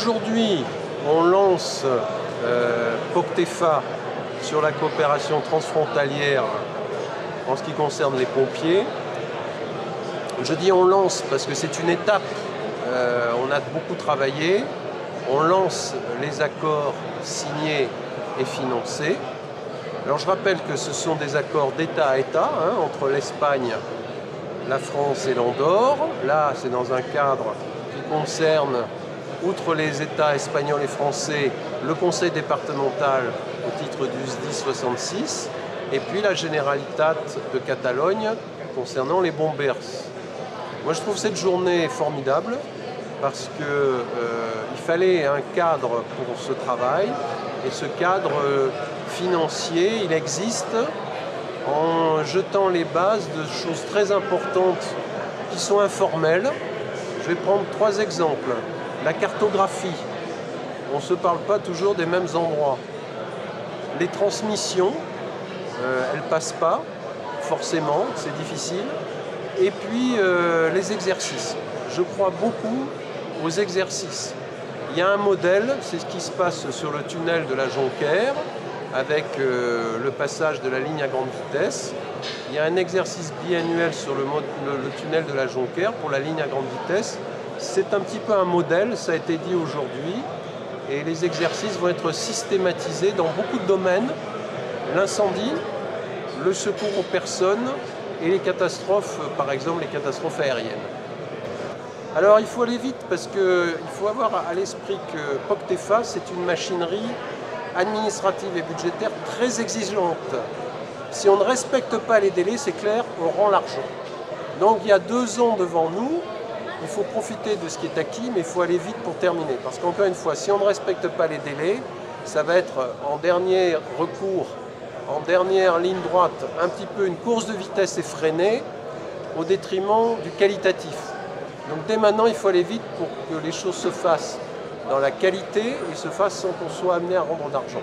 Aujourd'hui, on lance POCTEFA sur la coopération transfrontalière en ce qui concerne les pompiers. Je dis on lance parce que c'est une étape, on a beaucoup travaillé, on lance les accords signés et financés. Alors je rappelle que ce sont des accords d'État à État entre l'Espagne, la France et l'Andorre. Là, c'est dans un cadre qui concerne, outre les États espagnols et français, le Conseil départemental au titre du SDIS 66 et puis la Generalitat de Catalogne concernant les bombers. Moi, je trouve cette journée formidable parce qu'il fallait un cadre pour ce travail et ce cadre financier, il existe en jetant les bases de choses très importantes qui sont informelles. Je vais prendre 3 exemples. La cartographie, on ne se parle pas toujours des mêmes endroits. Les transmissions, elles ne passent pas, forcément, c'est difficile. Et puis les exercices. Je crois beaucoup aux exercices. Il y a un modèle, c'est ce qui se passe sur le tunnel de la Jonquère, avec le passage de la ligne à grande vitesse. Il y a un exercice biannuel sur le tunnel de la Jonquère pour la ligne à grande vitesse. C'est un petit peu un modèle, ça a été dit aujourd'hui, et les exercices vont être systématisés dans beaucoup de domaines. L'incendie, le secours aux personnes et les catastrophes, par exemple les catastrophes aériennes. Alors il faut aller vite parce qu'il faut avoir à l'esprit que POCTEFA, c'est une machinerie administrative et budgétaire très exigeante. Si on ne respecte pas les délais, c'est clair, on rend l'argent. Donc il y a 2 ans devant nous, il faut profiter de ce qui est acquis, mais il faut aller vite pour terminer. Parce qu'encore une fois, si on ne respecte pas les délais, ça va être en dernier recours, en dernière ligne droite, un petit peu une course de vitesse effrénée au détriment du qualitatif. Donc dès maintenant, il faut aller vite pour que les choses se fassent dans la qualité et se fassent sans qu'on soit amené à rendre d'argent.